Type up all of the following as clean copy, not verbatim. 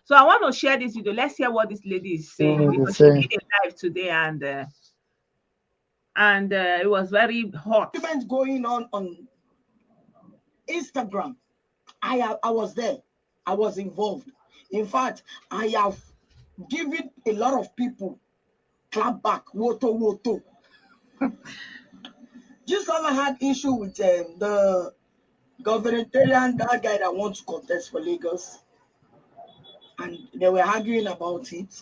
So I want to share this video. Let's hear what this lady is saying, because she did a live today, and it was very hot. Events going on Instagram. I was there. I was involved. In fact, I have given a lot of people clap back. Woto. Just haven't had issue with the gubernatorial, that guy that wants to contest for Lagos. And they were arguing about it.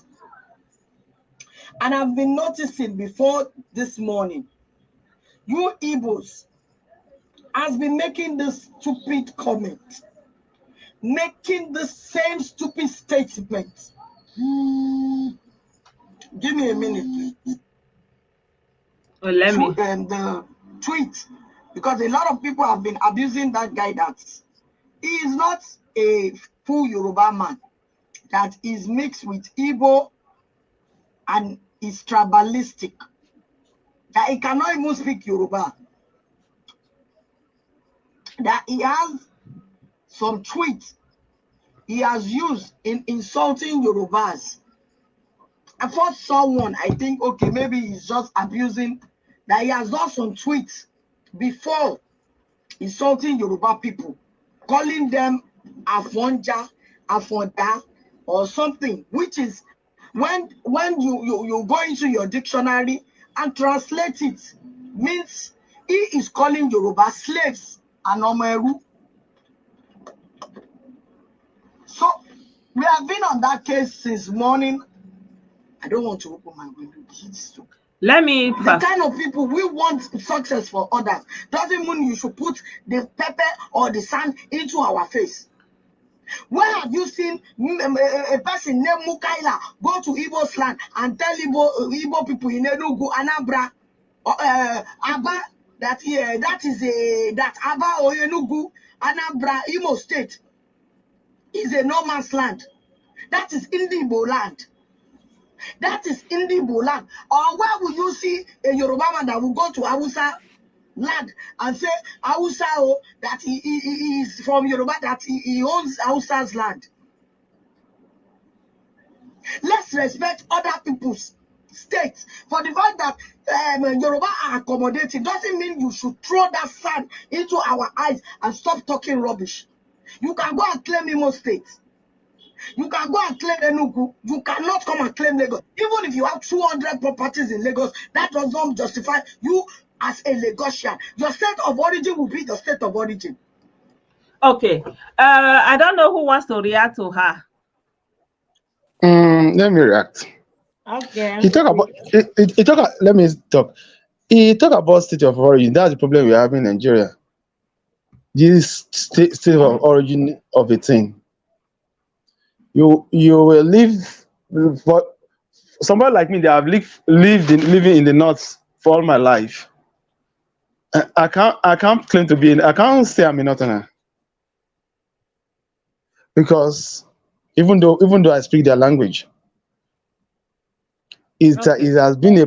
And I've been noticing before this morning, you Igbos has been making this stupid comment, making the same stupid statement. Give me a minute, please. Well, let me. The tweet, because a lot of people have been abusing that guy, that he is not a full Yoruba man, that is mixed with Igbo and is tribalistic, that he cannot even speak Yoruba, that he has some tweets he has used in insulting Yorubas. I first saw one, I think, okay, maybe he's just abusing, that he has done some tweets before insulting Yoruba people, calling them Afonja, Afonda, or something, which is when you go into your dictionary and translate it, means he is calling Yoruba slaves and Omeru. So we have been on that case since morning. I don't want to open my window. Let me. The kind of people we want success for others doesn't mean you should put the pepper or the sand into our face. Where have you seen a person named Mukaila go to Igbo's land and tell Igbo people in Enugu, Anambra, Aba, that Aba or Enugu, Anambra, Imo State is a no man's land? That is Igbo land. That is Igbo land. Or where will you see a Yoruba man that will go to Hausa land and say Hausa, that he is from Yoruba, that he owns Hausa's land? Let's respect other people's states. For the fact that Yoruba are accommodating doesn't mean you should throw that sand into our eyes and stop talking rubbish. You can go and claim Imo State. You can go and claim Enugu. You cannot come and claim Lagos. Even if you have 200 properties in Lagos, that does not justify you as a Lagosian. Your state of origin will be the state of origin. Okay. I don't know who wants to react to her. Let me react. Okay. He talk about let me talk. He talk about state of origin. That's the problem we have in Nigeria. This state of origin of a thing. You will live, for somebody like me that have living in the north for all my life. I can't claim to be I can't say I'm a northerner, because even though I speak their language, it has been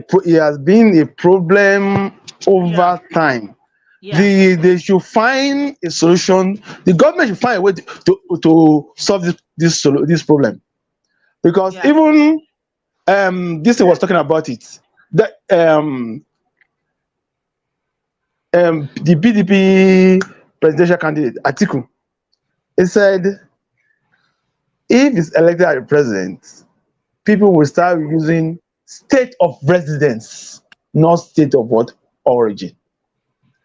a problem over time. Yeah. They should find a solution. The government should find a way to solve this problem, because even this thing was talking about it. The PDP presidential candidate Atiku, he said if he's elected as president, people will start using state of residence, not state of what origin.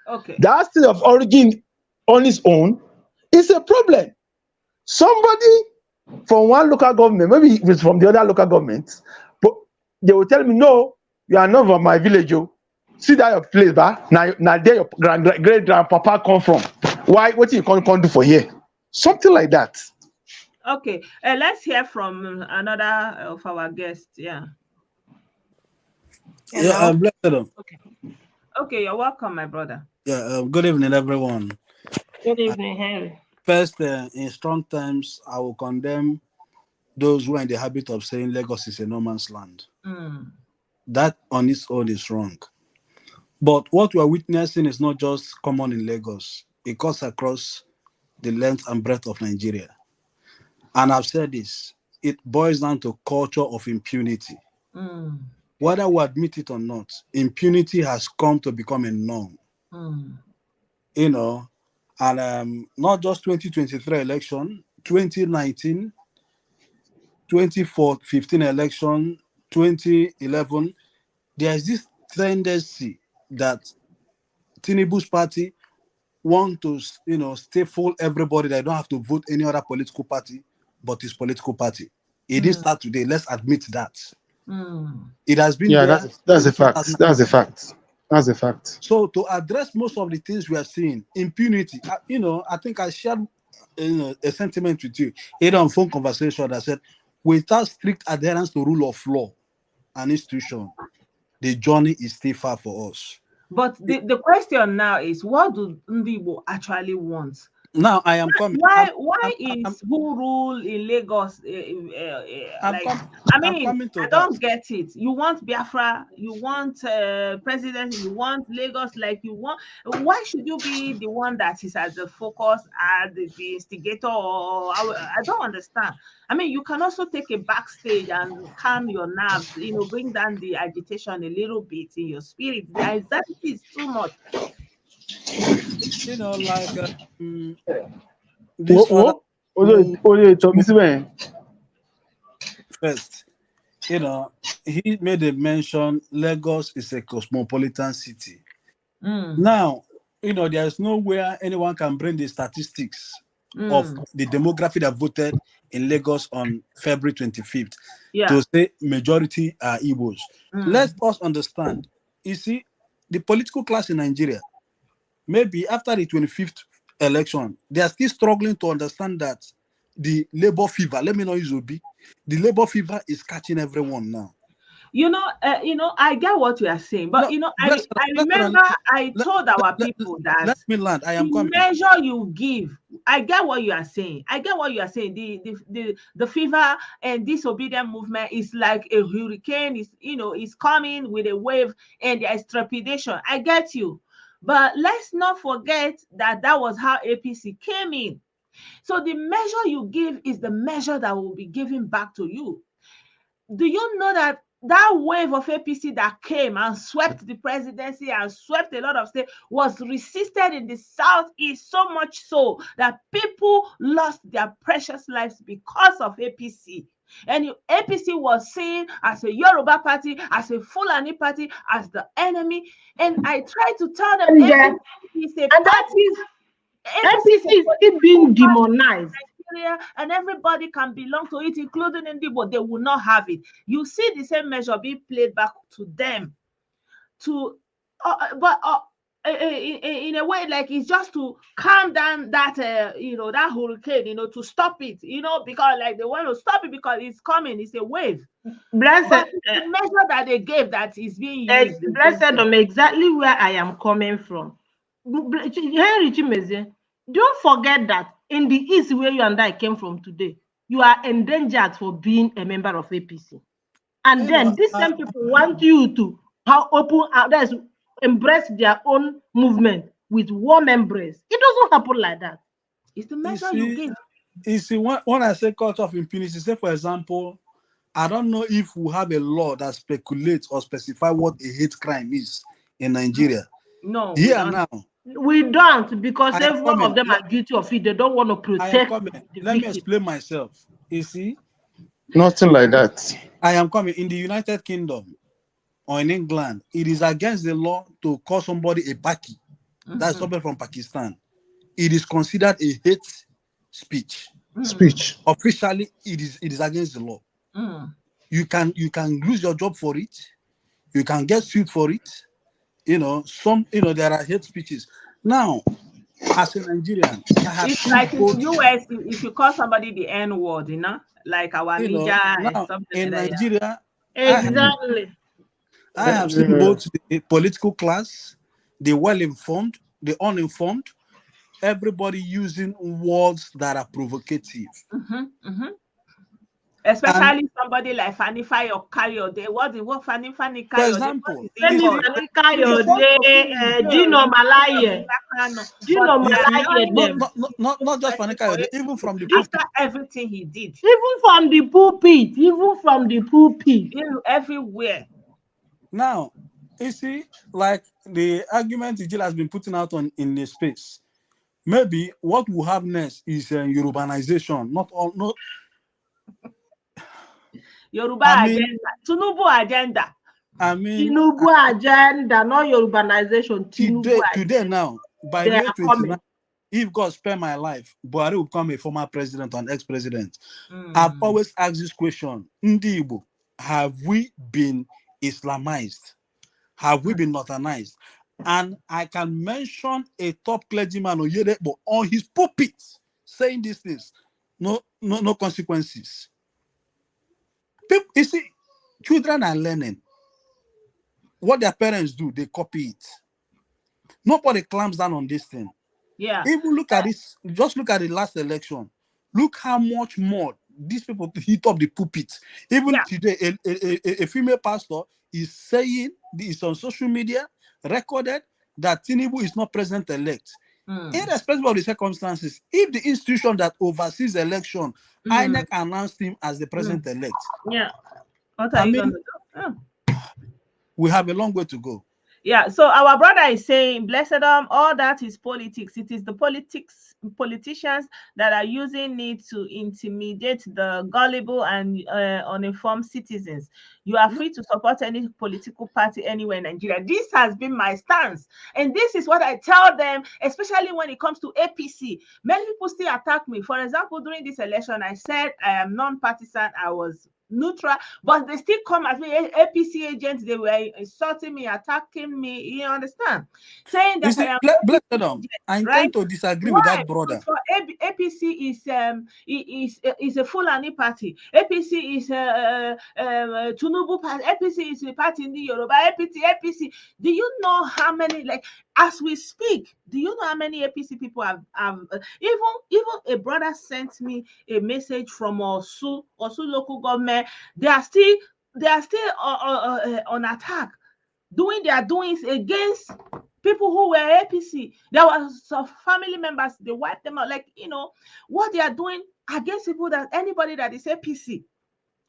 Okay. That state of origin on its own is a problem. Somebody from one local government, maybe it's from the other local government, but they will tell me, no, you are not from my village. See that your place, but now there your great grandpapa come from. Why? What you can't do for here? Something like that. Okay. Let's hear from another of our guests. Yeah. Yeah, Blessedom. Okay. Okay, you're welcome, my brother. Yeah, good evening, everyone. Good evening, Henry. First, in strong terms, I will condemn those who are in the habit of saying Lagos is a no man's land. That on its own is wrong. But what we are witnessing is not just common in Lagos. It cuts across the length and breadth of Nigeria. And I've said this, it boils down to culture of impunity. Mm. Whether we admit it or not, impunity has come to become a norm. Mm. You know, and not just 2023 election, 2019, 2015 election, 2011, there is this tendency that Tinubu's party want to, stifle everybody. They don't have to vote any other political party, but his political party. It didn't start today. Let's admit that. Mm. It has been Yeah, there that's a since fact. 2000. That's a fact. That's a fact. So to address most of the things we are seeing, impunity, I think I shared a sentiment with you either on phone conversation that said, without strict adherence to rule of law and institution, the journey is still far for us. But the question now is, what do Ndi Igbo actually want? Now I am coming. Why is who rule in Lagos like? I I'm mean, coming to I that. don't get it. You want Biafra, you want president, you want Lagos, like you want. Why should you be the one that is at the focus, at the instigator? Or I don't understand. I mean, you can also take a backstage and calm your nerves. Bring down the agitation a little bit in your spirit. The anxiety is too much. Like this other What? Oye, talk me see. first, he made a mention Lagos is a cosmopolitan city. Now, there is nowhere anyone can bring the statistics of the demography that voted in Lagos on February 25th to say majority are Igbos. Let us understand. You see, the political class in Nigeria, maybe after the 25th election, they are still struggling to understand that the labor fever, let me not use Obi, the labor fever is catching everyone now. I get what you are saying, but No, I remember I told our people that let me land. I am the coming. measure you give, I get what you are saying. I get what you are saying. The fever and disobedient movement is like a hurricane. Is coming with a wave, and there is trepidation. I get you, but let's not forget that was how APC came in. So the measure you give is the measure that will be given back to you. Do you know that wave of APC that came and swept the presidency and swept a lot of states was resisted in the Southeast, so much so that people lost their precious lives because of APC. And APC was seen as a Yoruba party, as a Fulani party, as the enemy. And I tried to tell them, APC is a party. APC is still being demonized. And everybody can belong to it, including Igbo. They will not have it. You see the same measure being played back to them, in a way, like it's just to calm down that that hurricane, to stop it, because like they want to stop it because it's coming, it's a wave. Blessed, the measure that they gave that is being used. Blessedom, exactly where I am coming from. Henry Chimezie, don't forget that in the East where you and I came from today, you are endangered for being a member of APC. And then these same people want you to embrace their own movement with warm embrace. It doesn't happen like that. It's the measure you give. You see, when I say culture of impunity, say for example, I don't know if we have a law that speculates or specify what a hate crime is in Nigeria. No, here now. We don't, because every one of them are guilty of it. They don't want to protect the Let me explain myself. You see? Nothing like that. I am coming. In the United Kingdom or in England, it is against the law to call somebody a Paki. That's somebody from Pakistan. It is considered a hate speech. Officially, it is against the law. You can lose your job for it. You can get sued for it. There are hate speeches. Now, as a Nigerian, it's like in the US, if you call somebody the N word, like our media and something in like Nigeria. Exactly. I have seen both the political class, the well-informed, the uninformed, everybody using words that are provocative. Especially somebody like Fanny Fayo Kayode. What Fanny For Kayode? What example, is it Femi you called? see, Fani He's supposed Kayode, to be in jail. Dino He's Malaye, but Dino they you are see, Malaye calling not him them. not not not, not just person Fanny for Kayode, even APC from the after pulpit. everything he did. Even from the pulpit. Everywhere. Now, you see, like the argument Ijil has been putting out on in the space. Maybe what we have next is Yorubanization. Not all, not. Yoruba I mean, agenda. Tinubu agenda. I mean, Tinubu agenda, not Yorubanization. Tinubu today agenda. now, by They May are 29, coming. if God spare my life, Buhari will become a former president and ex-president. I've Mm. always asked this question: Ndi Igbo, have we been Islamized? Have we been northernized? And I can mention a top clergyman Oyedekpo on his pulpit saying these things. No consequences. People, you see, children are learning. What their parents do, they copy it. Nobody clamps down on this thing. Yeah. Even look at this, just look at the last election. Look how much more these people hit up the pulpit. Even Yeah. today, a female pastor is saying this on social media, recorded, that Tinubu is not president-elect. Irrespective of the circumstances, if the institution that oversees the election, INEC announced him as the president-elect. Yeah. What are I you mean, gonna do? we have a long way to go. Yeah, so our brother is saying, Blessedom, all that is politics. It is the politicians that are using it to intimidate the gullible and uninformed citizens. You are free to support any political party anywhere in Nigeria. This has been my stance. And this is what I tell them, especially when it comes to APC. Many people still attack me. For example, during this election, I said I am non-partisan. I was neutral, but they still come at me. APC agents, they were insulting me, attacking me. You understand? Saying You that I see, am Blessedom, I right. intend to disagree with Why? that brother. Because APC is a Fulani party. APC is a Tinubu party. APC is a party in the Yoruba. APC. Do you know how many, like, as we speak, do you know how many APC people have even a brother sent me a message from Osu local government. They are still on attack, doing their doings against people who were APC. There was some family members, they wiped them out. Like, what they are doing against people, that anybody that is APC,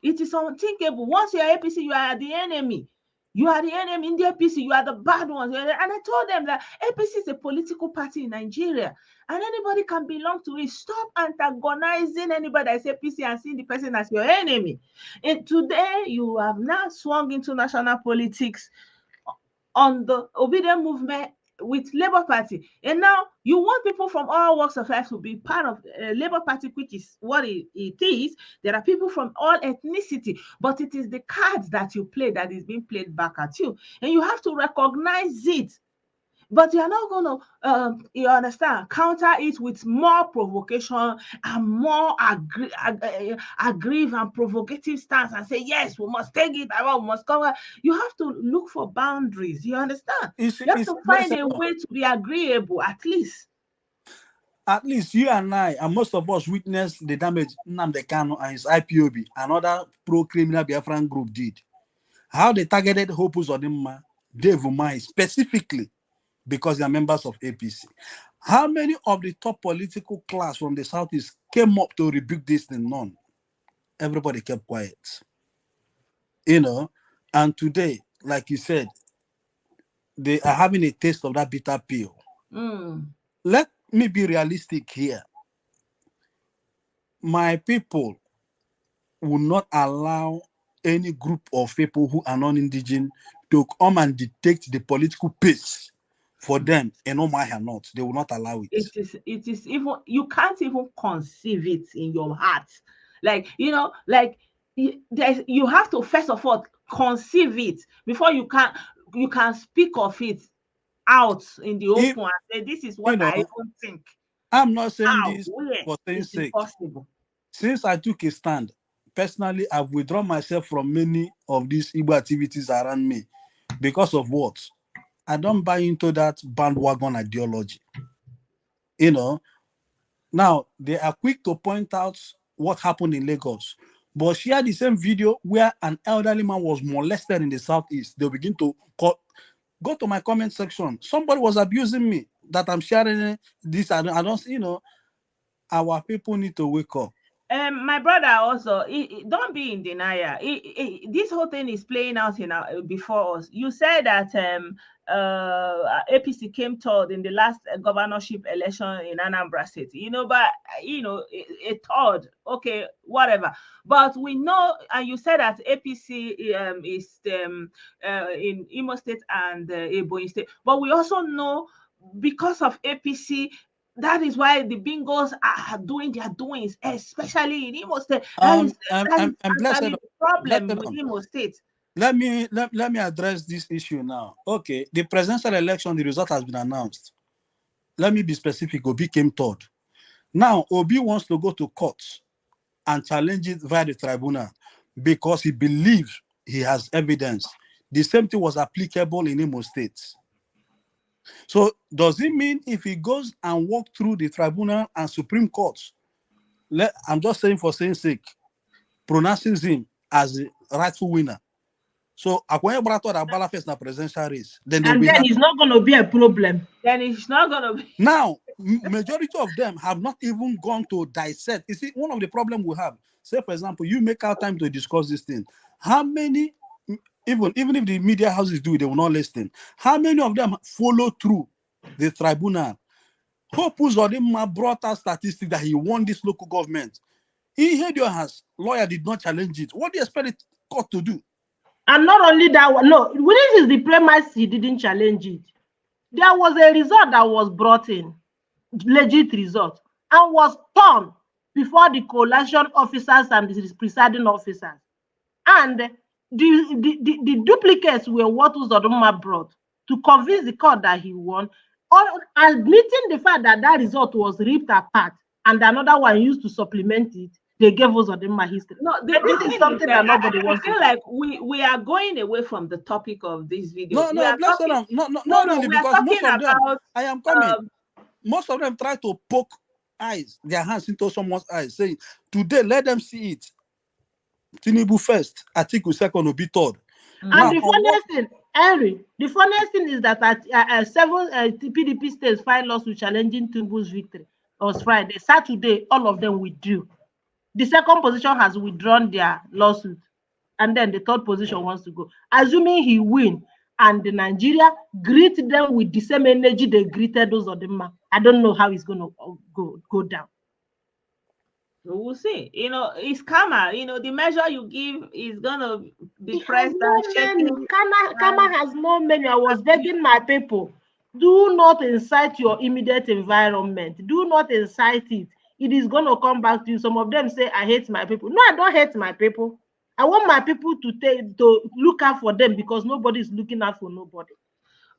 it is unthinkable. Once you are APC, you are the enemy. You are the enemy in the APC. You are the bad ones. And I told them that APC is a political party in Nigeria, and anybody can belong to it. Stop antagonizing anybody that is APC and seeing the person as your enemy. And today, you have now swung into national politics on the obedient movement with Labour Party, and now you want people from all walks of life to be part of Labour Party, which is what it is. There are people from all ethnicity, but it is the cards that you play that is being played back at you, and you have to recognize it. But you are not going to, you understand, counter it with more provocation and more aggressive and provocative stance and say, yes, we must take it, we must cover. You have to look for boundaries. You understand? You have to find a way to be agreeable, at least. At least you and I, and most of us, witnessed the damage Nnamdi Kanu and his IPOB, another pro-criminal Biafran group, did. How they targeted Hope Uzodinma, Dave Umahi, specifically because they are members of APC. How many of the top political class from the Southeast came up to rebuke this thing? None. Everybody kept quiet. And today, like you said, they are having a taste of that bitter pill. Let me be realistic here. My people will not allow any group of people who are non-indigenous to come and dictate the political pace for them, and no matter not, they will not allow it. It is even, you can't even conceive it in your heart. Like, you have to first of all conceive it before you can speak of it out in the open and say, this is what I even think. I'm not saying this for saying sake. Impossible. Since I took a stand, personally, I've withdrawn myself from many of these Igbo activities around me because of what? I don't buy into that bandwagon ideology. Now they are quick to point out what happened in Lagos. but share the same video where an elderly man was molested in the southeast. They'll begin to go to my comment section. Somebody was abusing me that I'm sharing this. I don't, our people need to wake up. My brother also, don't be in denial. This whole thing is playing out before us. You said that APC came third in the last governorship election in Anambra State. But a third, okay, whatever. But we know, and you said that APC is in Imo State and Ebonyi State. But we also know, because of APC, that is why the bingos are doing their doings, especially in Imo State. That is the problem with Imo State. Let me address this issue now. Okay, the presidential election, the result has been announced. Let me be specific. Obi came third. Now, Obi wants to go to court and challenge it via the tribunal because he believes he has evidence. The same thing was applicable in Imo State. So does it mean if he goes and walk through the tribunal and Supreme Court, I'm just saying for saying sake, pronounces him as the rightful winner? So Akwenye Brato Abala face na presidential race. Then it's not going to be a problem. Then it's not going to be. Now, majority of them have not even gone to dissect. You see, one of the problems we have, say for example, you make out time to discuss this thing. How many, even if the media houses do it, they will not listen. How many of them follow through the tribunal? Hope Uzodinma brought out statistics that he won this local government. He had your hands. Lawyer did not challenge it. What do you expect the court to do? And not only that, no, this is the premise, he didn't challenge it. There was a result that was brought in, legit result, and was torn before the coalition officers and the presiding officers. And the duplicates were what Uzodinma brought to convince the court that he won, or admitting the fact that that result was ripped apart and another one used to supplement it. They gave Uzodinma history. No, this is something that nobody wants. I feel like we are going away from the topic of this video. No, Blessedom, not really, because most of them, I am coming. Most of them try to poke their hands into someone's eyes, saying, today, let them see it. Tinubu first, Atiku second, will be third. And now, the funniest thing, Henry, the funniest thing is that at 7 PDP states filed lawsuit challenging Tinubu's victory on Friday. Saturday, all of them withdrew. The second position has withdrawn their lawsuit, and then the third position wants to go. Assuming he win, and the Nigeria greet them with the same energy they greeted those of them. I don't know how it's going to go down. We'll see. It's karma. The measure you give is going to be pressed down. Karma has no menu. I was begging my people, do not incite your immediate environment. Do not incite it. It is going to come back to you. Some of them say, I hate my people. No, I don't hate my people. I want my people to look out for them because nobody is looking out for nobody.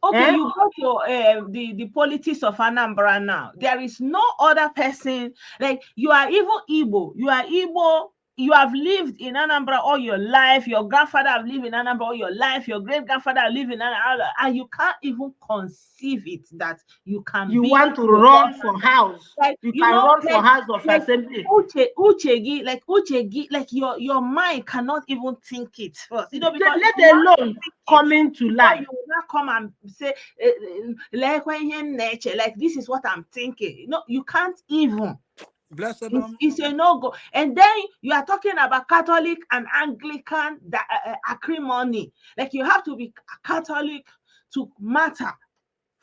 Okay, you go to the politics of Anambra now. There is no other person. Like, you are even Igbo. You are Igbo. You have lived in Anambra all your life. Your grandfather have lived in Anambra all your life. Your great-grandfather have lived in Anambra. And you can't even conceive it that you can You want to run for house. Like, you can run for house of assembly. Uchegi, like your mind cannot even think it first. Because let alone coming to life. You will not come and say, like, this is what I'm thinking. You can't even. Blessedom. It's a no-go. And then you are talking about Catholic and Anglican acrimony. Like, you have to be Catholic to matter.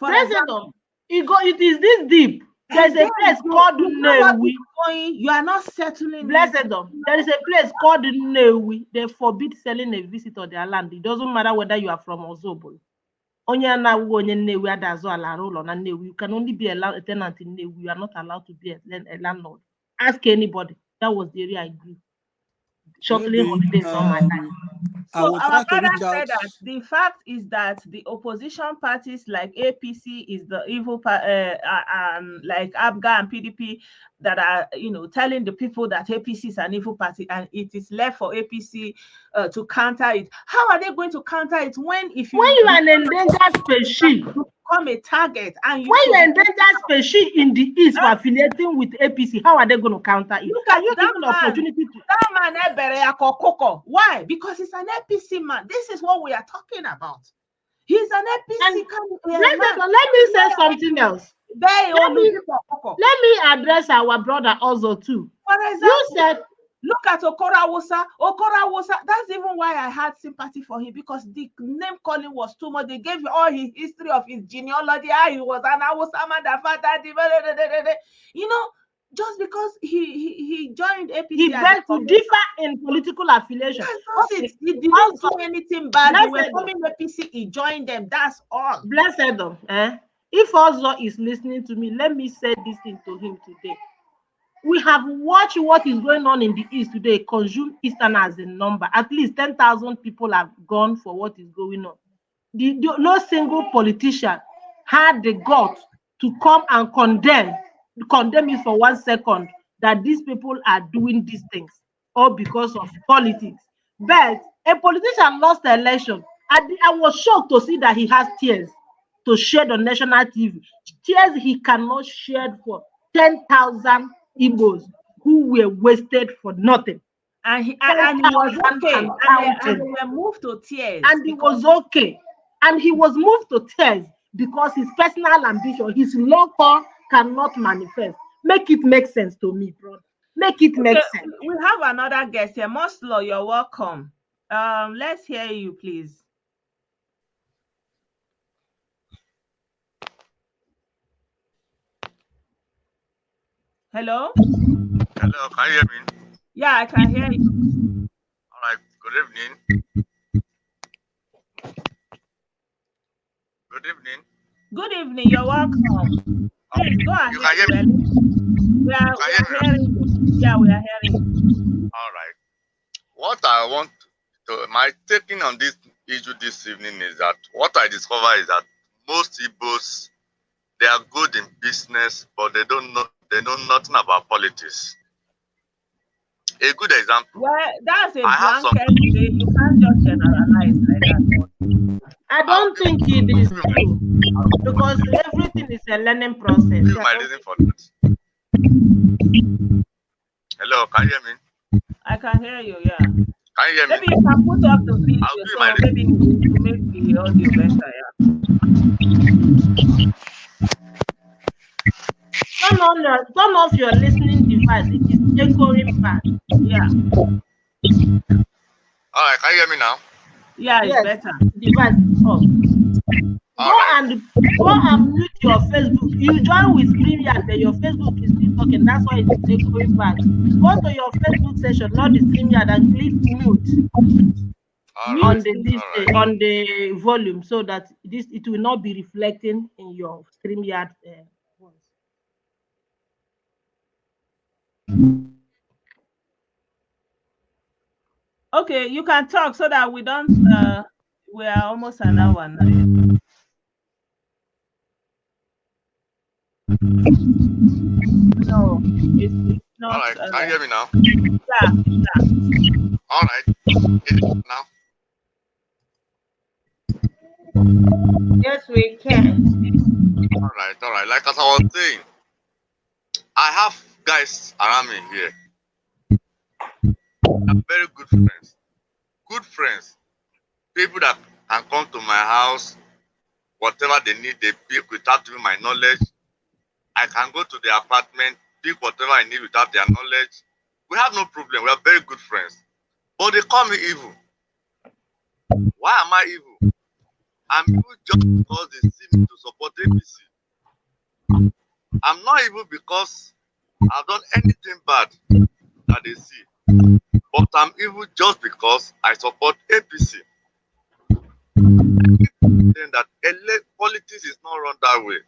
Blessedom. It is this deep. There's a place called Nnewi. You are not settling. Blessedom. There is a place called Nnewi. They forbid selling a visitor their land. It doesn't matter whether you are from Ozobolo. You can only be a tenant in Nnewi. You are not allowed to be a landlord. Ask anybody. That was the area I grew. Shortly holidays on my time. So our brother said that the fact is that the opposition parties like APC is the evil like ABGA and PDP that are telling the people that APC is an evil party, and it is left for APC to counter it. How are they going to counter it when you are an endangered species? become a target. And when you're endangered species in the east for affiliating with APC, how are they going to counter it? Look at you that given man. Opportunity to that man why? Because he's an APC man. This is what we are talking about. He's an APC man. Let me say something else. Let me address our brother also too. For example, you said, look at Okorawusa. That's even why I had sympathy for him, because the name calling was too much. They gave you all his history of his genealogy. How he was an Awusa man, the father, you know, just because he joined APC. He begged to differ in political affiliation. He didn't do anything bad. They were forming APC. He joined them. That's all. Blessedom. If Ozo is listening to me, let me say this thing to him today. We have watched what is going on in the East today, consume Easterners in number. At least 10,000 people have gone for what is going on. No single politician had the guts to come and condemn it for 1 second that these people are doing these things, all because of politics. But a politician lost the election. I was shocked to see that he has tears to shed on national TV. Tears he cannot shed for 10,000 Igbos who were wasted for nothing. And he was okay. And they were moved to tears. And he was okay. And he was moved to tears because his personal ambition, his local cannot manifest. Make it make sense to me, brother. Make it make sense. We have another guest here. Moslo, you're welcome. Let's hear you, please. Hello? Hello, can you hear me? Yeah, I can hear you. All right, good evening. Good evening. Good evening, you're welcome. Please go ahead. You can hear me? We are hearing you. Yeah, we are hearing you. All right. What I want to, my taking on this issue this evening is that what I discover is that most Igbos, they are good in business, but they know nothing about politics. A good example. Well, that's a blanket. You can't just generalize like that. I don't think it is true, because everything is a learning process. Give my reason for that. Hello, can you hear me? I can hear you, yeah. Can you hear me? Maybe you can put up the video, so maybe to make the audio better, yeah. Turn off your listening device. It is echoing back. Yeah. All right, can you hear me now? Yeah, it's better. Device is off. Go and mute your Facebook. You join with StreamYard, but your Facebook is still talking. That's why it's echoing back. Go to your Facebook session, not the StreamYard, and click mute on the volume, so that it will not be reflecting in your StreamYard voice. Okay, you can talk so that we don't. We are almost an hour now. No, it's not. All right, can you hear me now? Yeah. All right, now. Yes, we can. All right. Like as I was saying, I have guys around me here. They're very good friends. Good friends. People that can come to my house, whatever they need, they pick without even my knowledge. I can go to their apartment, pick whatever I need without their knowledge. We have no problem. We are very good friends. But they call me evil. Why am I evil? I'm evil just because they see me to support APC. I'm not evil because I've done anything bad that they see. But I'm evil just because I support APC. That politics is not run that way.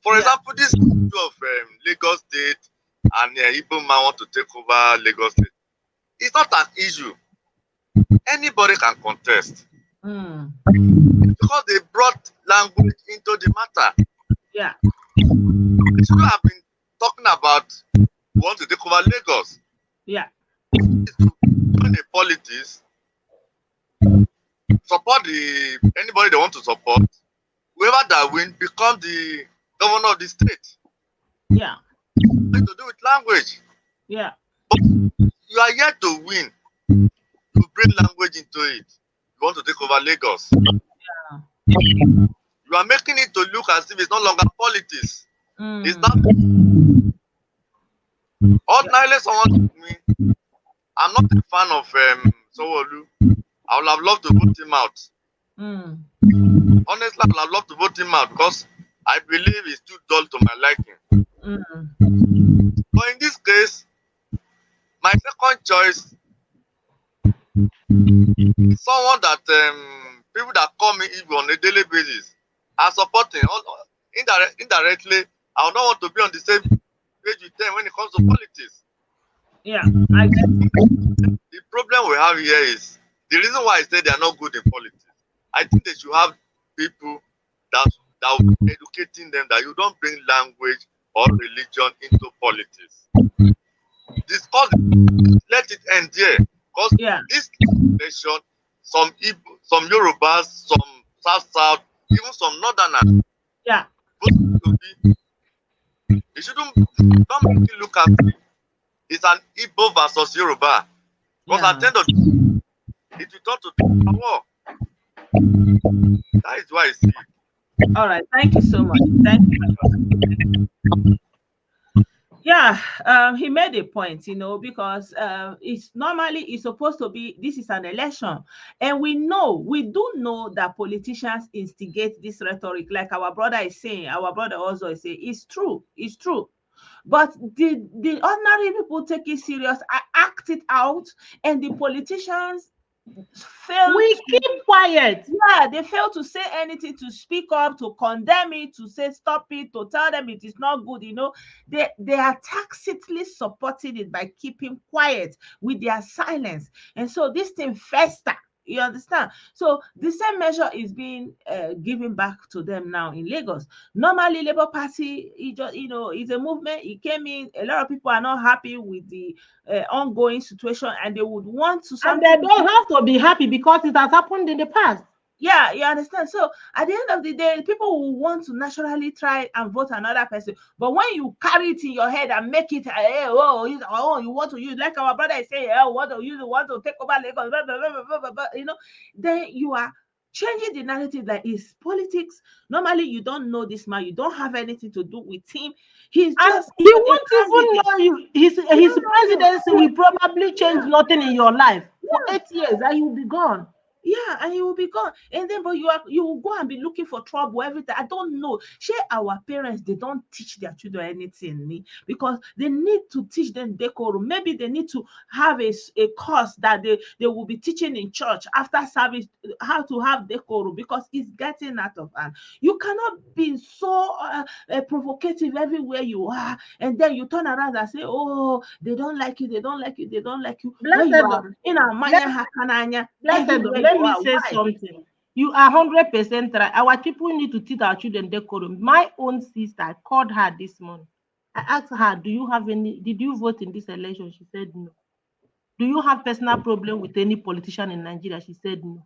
For example, this issue of Lagos State and Igbo man want to take over Lagos State. It's not an issue. Anybody can contest. Because they brought language into the matter. Yeah. They should have been talking about who want to take over Lagos. Yeah. Join the politics, support anybody they want to support, whoever that win become the governor of the state. Yeah. Nothing to do with language. Yeah. But you are yet to win. To bring language into it. You want to take over Lagos. Yeah. You are making it to look as if it's no longer politics. It's not. Ordinarily, someone like me, I'm not a fan of Sowolu. I would have loved to vote him out. Honestly, I would have loved to vote him out because I believe he's too dull to my liking. But in this case, my second choice is someone that people that call me Igbo on a daily basis are supporting. Indirectly, I would not want to be on the same page with them when it comes to politics. Yeah, I get it. The problem we have here is the reason why I say they are not good in politics. I think they should have people that will be educating them that you don't bring language or religion into politics. Discuss it, let it end here. Because this nation, some Igbo, some Yorubas, some South, even some Northerners, it shouldn't don't make it look at it. It's an Igbo versus Yoruba. Because at the end of the day, it will turn to a war. That is why I see it. All right, thank you so much. Thank you. Yeah, he made a point, because it's supposed to be, this is an election, and we do know that politicians instigate this rhetoric, like our brother also is saying, it's true, but the ordinary people take it serious, act it out, and the politicians keep quiet. Yeah, they fail to say anything, to speak up, to condemn it, to say stop it, to tell them it is not good. They are tacitly supporting it by keeping quiet with their silence, and so this thing fester. You understand? So the same measure is being given back to them now in Lagos. Normally, Labour Party, is a movement. It came in. A lot of people are not happy with the ongoing situation, and they would want to. And they don't have to be happy because it has happened in the past. Yeah, you understand. So at the end of the day, people will want to naturally try and vote another person. But when you carry it in your head and make it, you want to use, like our brother is saying, want to take over Lagos, then you are changing the narrative that is politics. Normally, you don't know this man. You don't have anything to do with him. He won't even know you. His presidency will probably change nothing in your life for 8 years, and he will be gone. Yeah, and you will be gone. And then, but you will go and be looking for trouble every time. I don't know. Share our parents, they don't teach their children anything, because they need to teach them decorum. Maybe they need to have a course that they will be teaching in church after service, how to have decorum, because it's getting out of hand. You cannot be so provocative everywhere you are, and then you turn around and say, oh, they don't like you, they don't like you, they don't like you. Blessedom. Let me say something. You are 100% right. Our people need to teach our children decorum. My own sister, I called her this morning. I asked her, did you vote in this election? She said no. Do you have personal problem with any politician in Nigeria? She said no.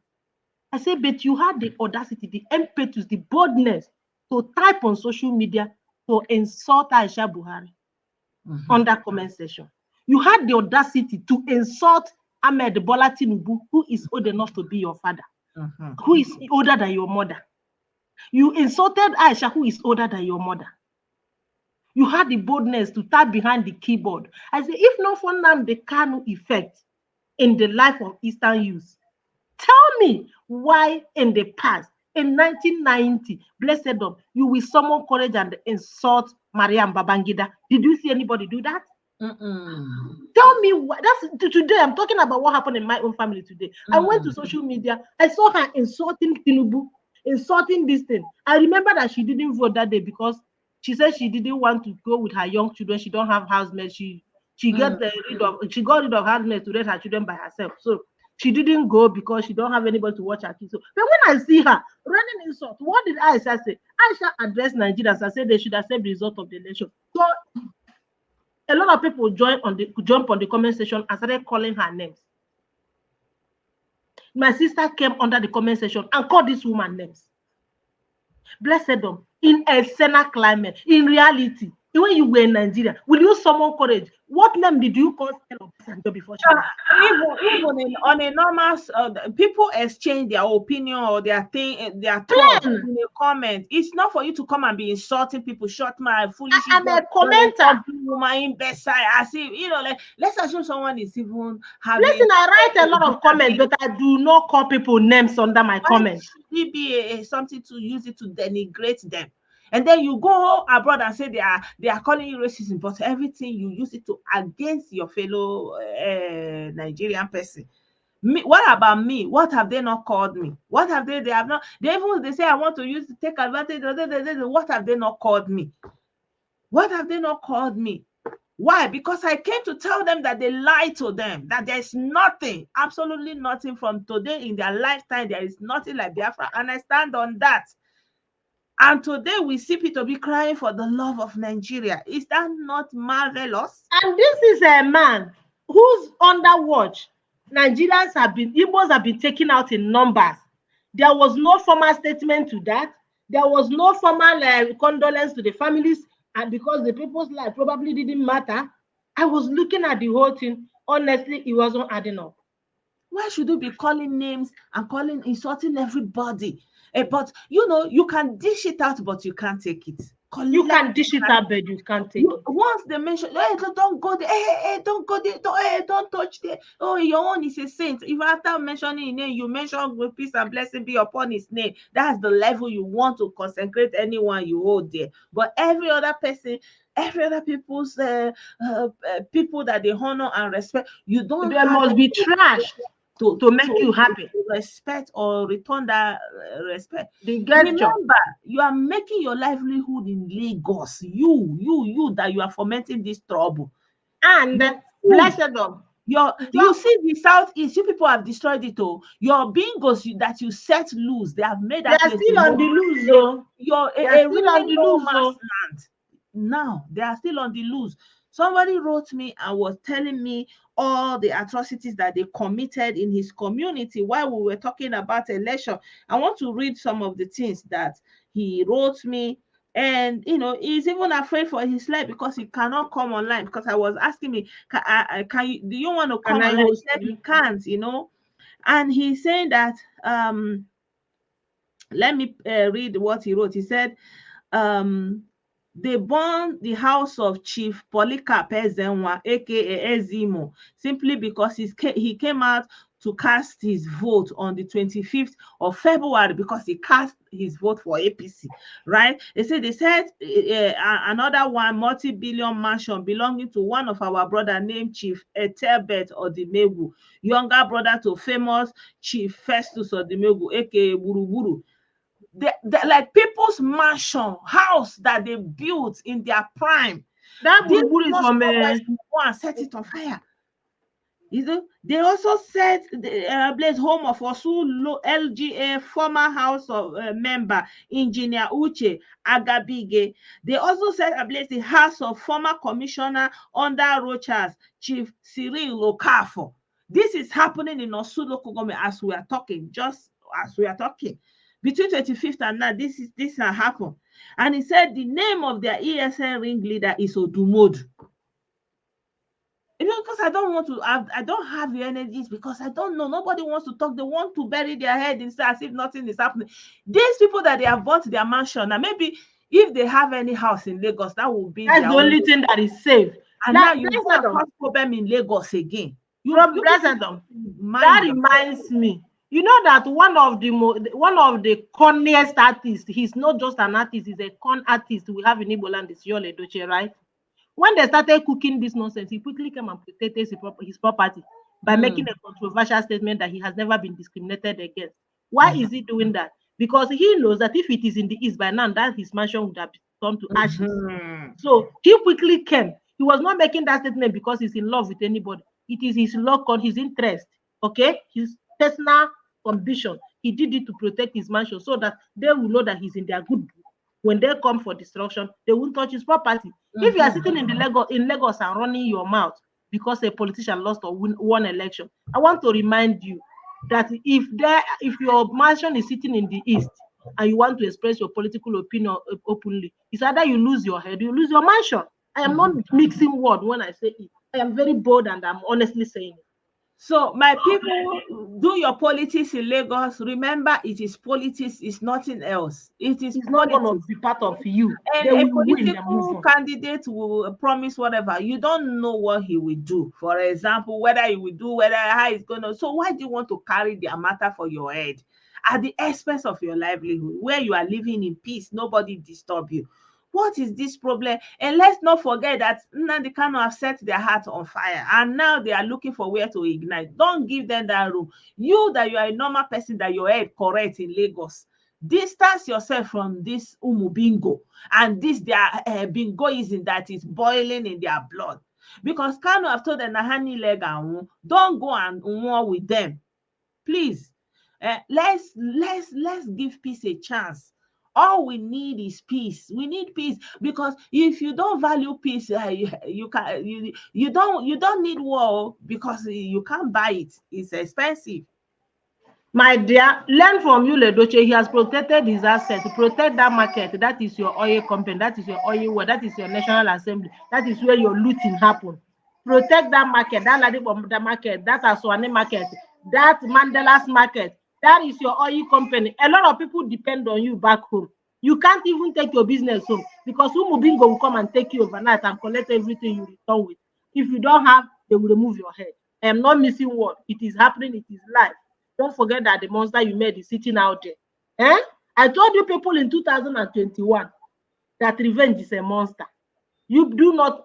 I said, but you had the audacity, the impetus, the boldness to type on social media to insult Aisha Buhari on that comment section. You had the audacity to insult Ahmed Bola Tinubu, who is old enough to be your father, who is older than your mother. You insulted Aisha, who is older than your mother. You had the boldness to type behind the keyboard. I say, if not for Nnamdi Kanu effect in the life of Eastern youth, tell me why in the past, in 1990, Blessedom, you will summon courage and insult Mariam Babangida. Did you see anybody do that? Tell me what. That's today. I'm talking about what happened in my own family today. I went to social media. I saw her insulting Tinubu, insulting this thing. I remember that she didn't vote that day because she said she didn't want to go with her young children. She don't have housemates. She got rid of housemates to raise her children by herself. So she didn't go because she don't have anybody to watch her kids. So, but when I see her running insult, what did Aisha say? Aisha addressed Nigerians and said they should accept the result of the election. So a lot of people jump on the comment section and started calling her names. My sister came under the comment section and called this woman names. Blessedom, in a Sena climate, in reality, when you were in Nigeria, will you summon courage? What name did you call Obasanjo before she died? On a normal, people exchange their opinion or their thing, their thoughts Plain. in a comment. It's not for you to come and be insulting people, short my foolish. I'm a commenter. Woman, imbecile. I see, like, let's assume someone is even having. Listen, I write a lot of comments, but I do not call people names under my comments. Should it be something to use it to denigrate them? And then you go abroad and say they are calling you racism, but everything you use it to against your fellow Nigerian person. What about me? What have they not called me? What have they have not? They say I want to use to take advantage. What have they not called me? What have they not called me? Why? Because I came to tell them that they lied to them, that there's nothing, absolutely nothing from today in their lifetime. There is nothing like Biafra, and I stand on that. And today we see people be crying for the love of Nigeria. Is that not marvelous? And this is a man who's under watch. Nigerians have been, Igbos have been taken out in numbers. There was no formal statement to that. There was no formal condolence to the families, and because the people's life probably didn't matter. I was looking at the whole thing. Honestly, it wasn't adding up. Why should you be calling names and insulting everybody? But you can dish it out, but you can't take it. You can dish it out, but you can't take it. Once they mention, hey, don't go there, hey, don't go there, don't touch there. Oh, your own is a saint. If after mentioning his name, you mention good peace and blessing be upon his name, that's the level you want to consecrate anyone you hold there. But every other person, every other people's people that they honor and respect, you don't. There must be trash to make you happy. Respect or return that respect. Remember, you are making your livelihood in Lagos. You that you are fomenting this trouble. And Blessedom. You see the southeast, you people have destroyed it all. Your bingos that you set loose, they have made that. They are still on the loose, though. They are still on the loose. Now they are still on the loose. Somebody wrote me and was telling me all the atrocities that they committed in his community while we were talking about election. I want to read some of the things that he wrote me. And he's even afraid for his life because he cannot come online. Because I was asking me, can you? Do you want to come online? He said he can't. And he's saying that. Let me read what he wrote. He said, they burned the house of Chief Polycarp Ezenwa, aka Ezimo, simply because he came out to cast his vote on the 25th of February because he cast his vote for APC, right? They said another one multi-billion mansion belonging to one of our brother named Chief Ethelbert Odimegu, younger brother to famous Chief Festus Odimegu, aka Buruburu. Like people's mansion, house that they built in their prime. That Buruburu is from and set it on fire. They also set the place home of Osu LGA former House of member Engineer Uche Agabige. They also set ablaze the house of former commissioner under Rochas Chief Cyril Okafo. This is happening in Osu local government as we are talking, just as we are talking. Between 25th and now, this has happened. And he said the name of their ESN ringleader is Odumodu. Because I don't have the energies because I don't know. Nobody wants to talk. They want to bury their head inside as if nothing is happening. These people that they have bought their mansion, and maybe if they have any house in Lagos, that will be the only thing that is safe. And now you have a problem in Lagos again. Blessedom. That reminds me. You know that one of the corniest artists, he's not just an artist, he's a con artist we have in Igbo land, is Yul Edochie, right? When they started cooking this nonsense, he quickly came and protected his property by making a controversial statement that he has never been discriminated against. Why is he doing that? Because he knows that if it is in the East by now, that his mansion would have turned to ashes. So he quickly came. He was not making that statement because he's in love with anybody. It is his love on his interest, okay? His personal ambition. He did it to protect his mansion so that they will know that he's in their good book. When they come for destruction, they won't touch his property. If you are sitting in Lagos and running your mouth because a politician lost or won election, I want to remind you that if your mansion is sitting in the East, and you want to express your political opinion openly, it's either you lose your head, you lose your mansion. I am not mixing word when I say it. I am very bold and I'm honestly saying it. So, my people, do your politics in Lagos. Remember, it is politics, it's nothing else. It is It's not going to politics. be part of you. And They a will win and move political on. candidate will promise whatever. You don't know what he will do. For example, whether he will do, whether how he's going to. So, why do you want to carry their matter for your head at the expense of your livelihood, where you are living in peace, nobody disturb you? What is this problem? And let's not forget that Nnamdi Kanu have set their heart on fire, and now they are looking for where to ignite. Don't give them that room. You that you are a normal person, that your head correct in Lagos, distance yourself from this bingo and this their bingoism that is boiling in their blood. Because Kanu have told them Nahani Lega, don't go and war with them. Please, let's give peace a chance. All we need is peace. We need peace, because if you don't value peace, you don't need war, because you can't buy it. It's expensive. My dear, learn from Yul Edochie. He has protected his assets. Protect that market. That is your oil company. That is your oil well. That is your National Assembly. That is where your looting happen. Protect that market. That Ladibomda market. That Aswani market. That Mandela's market. That is your oil company. A lot of people depend on you back home. You can't even take your business home, because Umubingo will come and take you overnight and collect everything you return with. If you don't have, they will remove your head. I am not missing word. It is happening. It is live. Don't forget that the monster you made is sitting out there. I told you people in 2021 that revenge is a monster. You do not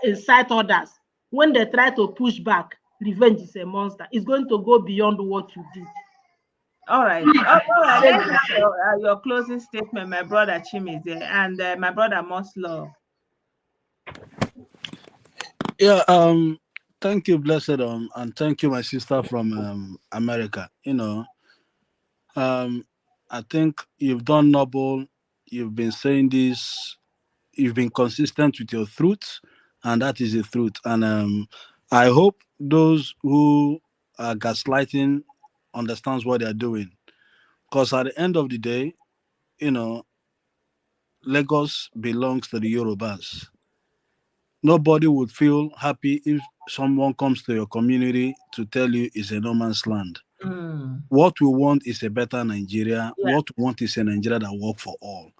incite others. When they try to push back, revenge is a monster. It's going to go beyond what you did. All right. All right. Let's have your closing statement, my brother Chimize, and my brother Most Love. Yeah, thank you, Blessedom, and thank you, my sister from America. I think you've done noble. You've been saying this. You've been consistent with your truth, and that is the truth. And I hope those who are gaslighting understands what they're doing, because at the end of the day, Lagos belongs to the Yorubas. Nobody would feel happy if someone comes to your community to tell you it's a no man's land. What we want is a better Nigeria. Yeah. What we want is a Nigeria that works for all.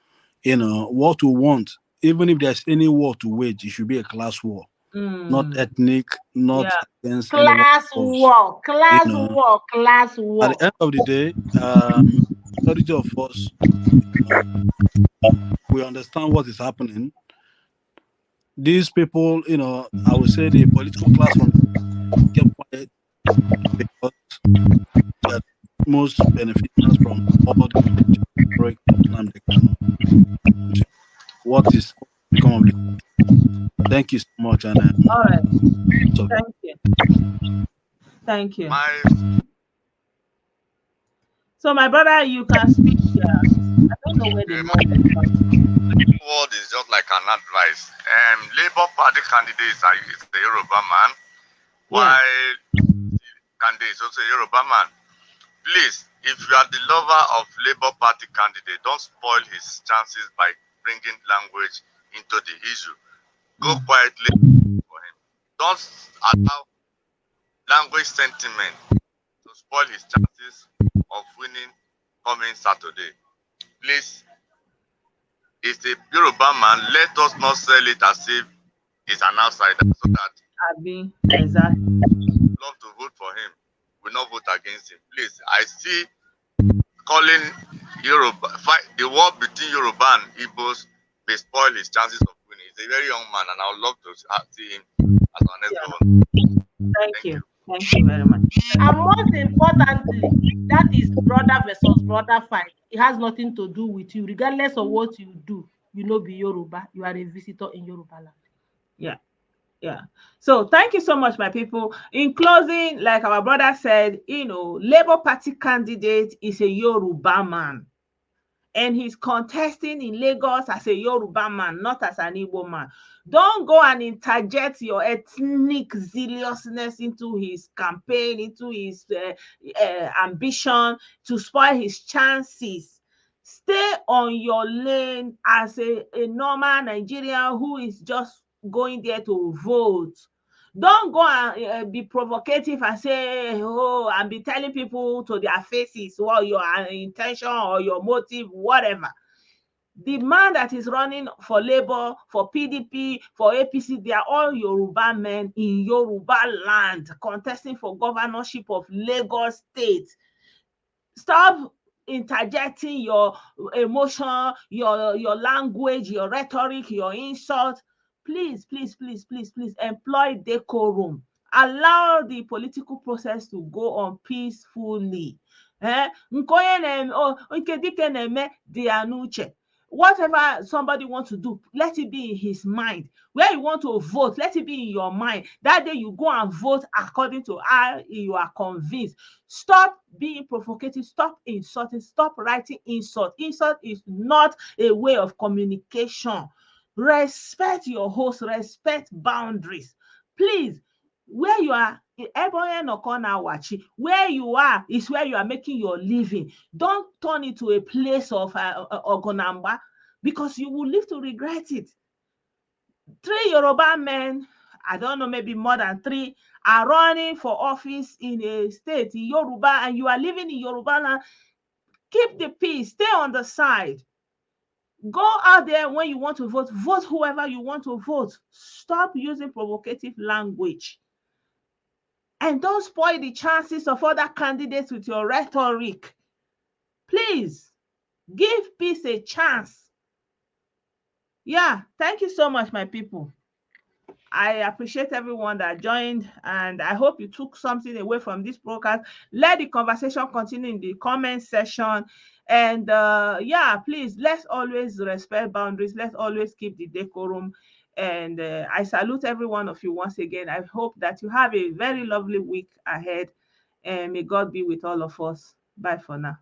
What we want, even if there's any war to wage, it should be a class war, not ethnic, not against class war, class war, class war. At the end of the day, majority of us, we understand what is happening. These people, I would say the political class from kept quiet because they are most beneficiaries from all the break of Nnamdi Kanu. What is become of the? Thank you so much, and all right. Thank you. Thank you. So, my brother, you can speak here. I don't know where the word is just like an advice. Labour Party candidate is a Yoruba man, while candidate is also a Yoruba man. Please, if you are the lover of Labour Party candidate, don't spoil his chances by bringing language into the issue. Go quietly for him. Don't allow language sentiment to spoil his chances of winning coming Saturday. Please, it's a Yoruba man. Let us not sell it as if he's an outsider, so that exactly. love to vote for him, will not vote against him. Please, I see calling Yoruba the war between Yoruba and Igbos may spoil his chances of winning. He's a very young man, and I would love to see him as our next governor. Thank you. Thank you very much. And most importantly, that is brother versus brother fight. It has nothing to do with you, regardless of what you do. You know, be Yoruba. You are a visitor in Yoruba land. Yeah. So thank you so much, my people. In closing, like our brother said, Labour Party candidate is a Yoruba man, and he's contesting in Lagos as a Yoruba man, not as an Igbo man. Don't go and interject your ethnic zealousness into his campaign, into his ambition to spoil his chances. Stay on your lane as a normal Nigerian who is just going there to vote. Don't go and be provocative and say, oh, and be telling people to their faces what your intention or your motive, whatever. The man that is running for Labour, for PDP, for APC, they are all Yoruba men in Yoruba land contesting for governorship of Lagos State. Stop interjecting your emotion, your language, your rhetoric, your insult. Please, please, please, please, please employ decorum. Allow the political process to go on peacefully. Whatever somebody wants to do, let it be in his mind. Where you want to vote, let it be in your mind. That day you go and vote according to how you are convinced. Stop being provocative. Stop insulting. Stop writing insult. Insult is not a way of communication. Respect your host. Respect boundaries. Please, where you are, where you are is where you are making your living. Don't turn it to a place of ogonamba, because you will live to regret it. 3 Yoruba men, I don't know, maybe more than 3, are running for office in a state in Yoruba, and you are living in Yoruba land. Keep the peace. Stay on the side. Go out there when you want to vote. Vote whoever you want to vote. Stop using provocative language. And don't spoil the chances of other candidates with your rhetoric. Please, give peace a chance. Yeah, thank you so much, my people. I appreciate everyone that joined, and I hope you took something away from this broadcast. Let the conversation continue in the comment section. And yeah, please, let's always respect boundaries. Let's always keep the decorum. And I salute every one of you once again. I hope that you have a very lovely week ahead. And may God be with all of us. Bye for now.